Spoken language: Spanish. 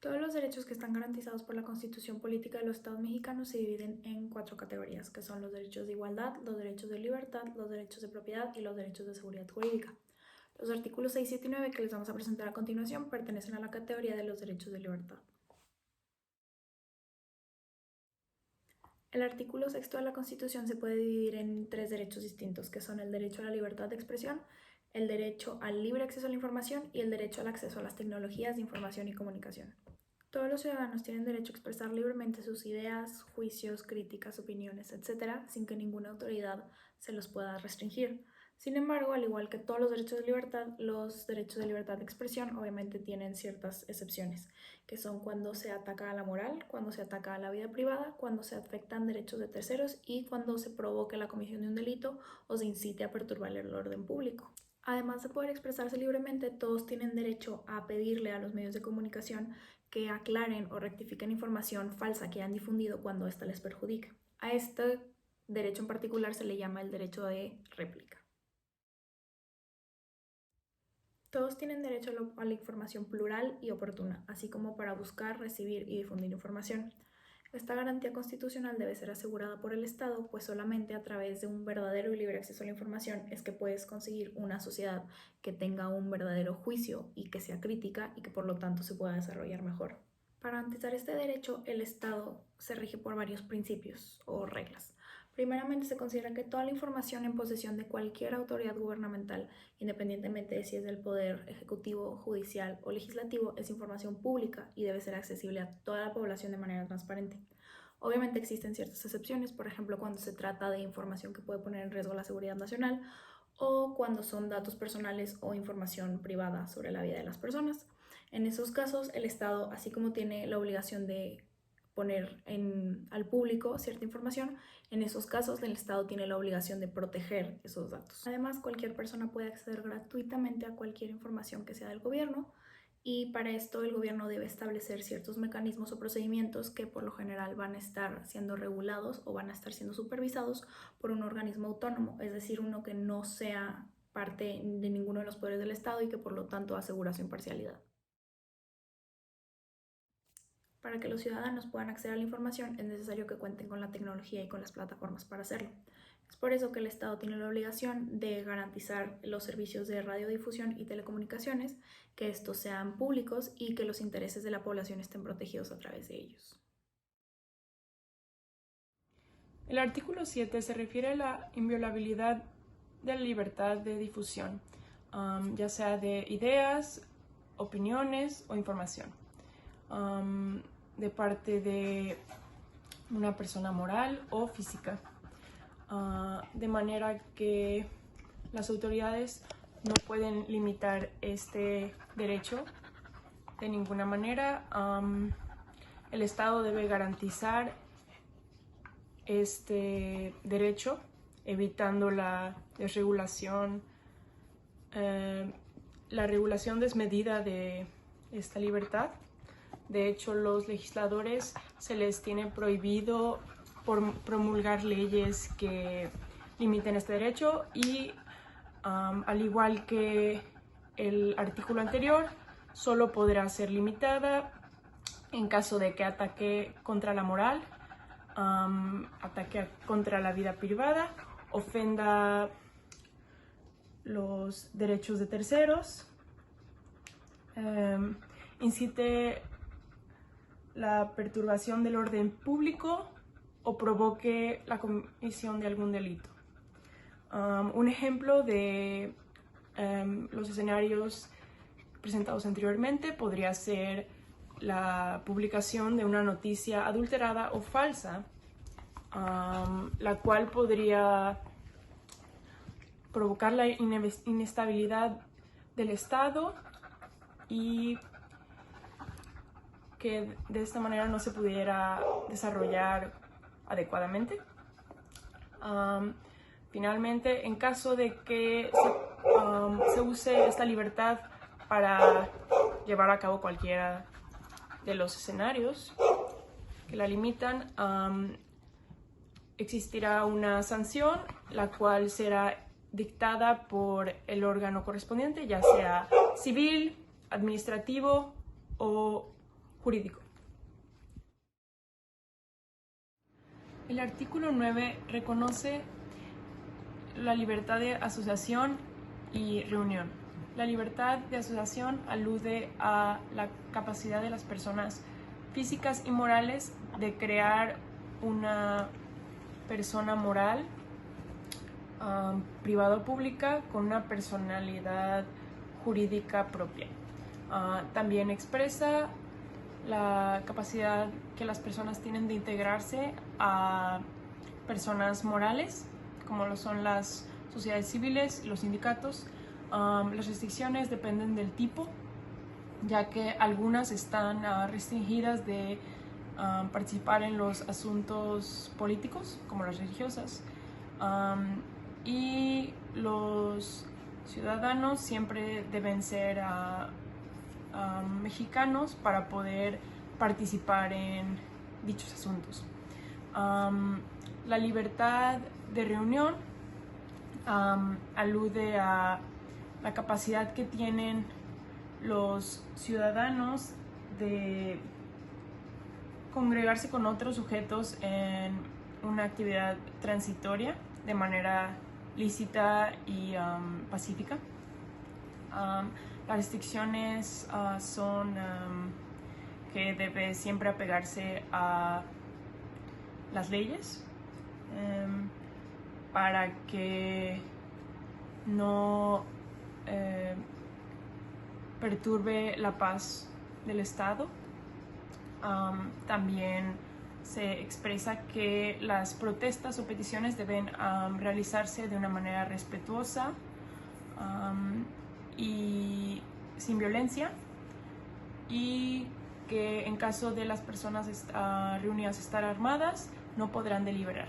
Todos los derechos que están garantizados por la Constitución Política de los Estados Mexicanos se dividen en 4 categorías, que son los derechos de igualdad, los derechos de libertad, los derechos de propiedad y los derechos de seguridad jurídica. Los artículos 6, 7 y 9 que les vamos a presentar a continuación pertenecen a la categoría de los derechos de libertad. El artículo 6 de la Constitución se puede dividir en 3 derechos distintos, que son el derecho a la libertad de expresión, el derecho al libre acceso a la información y el derecho al acceso a las tecnologías de información y comunicación. Todos los ciudadanos tienen derecho a expresar libremente sus ideas, juicios, críticas, opiniones, etc., sin que ninguna autoridad se los pueda restringir. Sin embargo, al igual que todos los derechos de libertad de expresión obviamente tienen ciertas excepciones, que son cuando se ataca a la moral, cuando se ataca a la vida privada, cuando se afectan derechos de terceros y cuando se provoque la comisión de un delito o se incite a perturbar el orden público. Además de poder expresarse libremente, todos tienen derecho a pedirle a los medios de comunicación que aclaren o rectifiquen información falsa que han difundido cuando ésta les perjudique. A este derecho en particular se le llama el derecho de réplica. Todos tienen derecho a la información plural y oportuna, así como para buscar, recibir y difundir información. Esta garantía constitucional debe ser asegurada por el Estado, pues solamente a través de un verdadero y libre acceso a la información es que puedes conseguir una sociedad que tenga un verdadero juicio y que sea crítica y que por lo tanto se pueda desarrollar mejor. Para garantizar este derecho, el Estado se rige por varios principios o reglas. Primeramente, se considera que toda la información en posesión de cualquier autoridad gubernamental, independientemente de si es del poder ejecutivo, judicial o legislativo, es información pública y debe ser accesible a toda la población de manera transparente. Obviamente existen ciertas excepciones, por ejemplo, cuando se trata de información que puede poner en riesgo la seguridad nacional o cuando son datos personales o información privada sobre la vida de las personas. En esos casos, el Estado, así como tiene la obligación de poner al público cierta información, en esos casos el Estado tiene la obligación de proteger esos datos. Además, cualquier persona puede acceder gratuitamente a cualquier información que sea del gobierno y para esto el gobierno debe establecer ciertos mecanismos o procedimientos que por lo general van a estar siendo regulados o van a estar siendo supervisados por un organismo autónomo, es decir, uno que no sea parte de ninguno de los poderes del Estado y que por lo tanto asegura su imparcialidad. Para que los ciudadanos puedan acceder a la información es necesario que cuenten con la tecnología y con las plataformas para hacerlo. Es por eso que el Estado tiene la obligación de garantizar los servicios de radiodifusión y telecomunicaciones, que estos sean públicos y que los intereses de la población estén protegidos a través de ellos. El artículo 7 se refiere a la inviolabilidad de la libertad de difusión, ya sea de ideas, opiniones o información, de parte de una persona moral o física, de manera que las autoridades no pueden limitar este derecho de ninguna manera. El Estado debe garantizar este derecho, evitando la desregulación, la regulación desmedida de esta libertad. De hecho, los legisladores se les tiene prohibido promulgar leyes que limiten este derecho y, al igual que el artículo anterior, solo podrá ser limitada en caso de que ataque contra la moral, ataque contra la vida privada, ofenda los derechos de terceros, incite la perturbación del orden público o provoque la comisión de algún delito. Un ejemplo de los escenarios presentados anteriormente podría ser la publicación de una noticia adulterada o falsa, la cual podría provocar la inestabilidad del Estado y que de esta manera no se pudiera desarrollar adecuadamente. Finalmente, en caso de que se use esta libertad para llevar a cabo cualquiera de los escenarios que la limitan, existirá una sanción, la cual será dictada por el órgano correspondiente, ya sea civil, administrativo o jurídico. El artículo 9 reconoce la libertad de asociación y reunión. La libertad de asociación alude a la capacidad de las personas físicas y morales de crear una persona moral, privada o pública, con una personalidad jurídica propia. También expresa la capacidad que las personas tienen de integrarse a personas morales, como lo son las sociedades civiles y los sindicatos. Las restricciones dependen del tipo, ya que algunas están restringidas de participar en los asuntos políticos, como las religiosas, y los ciudadanos siempre deben ser mexicanos para poder participar en dichos asuntos. La libertad de reunión alude a la capacidad que tienen los ciudadanos de congregarse con otros sujetos en una actividad transitoria de manera lícita y pacífica. Las restricciones son que debe siempre apegarse a las leyes para que no perturbe la paz del Estado. También se expresa que las protestas o peticiones deben realizarse de una manera respetuosa y sin violencia, y que en caso de las personas reunidas estar armadas no podrán deliberar.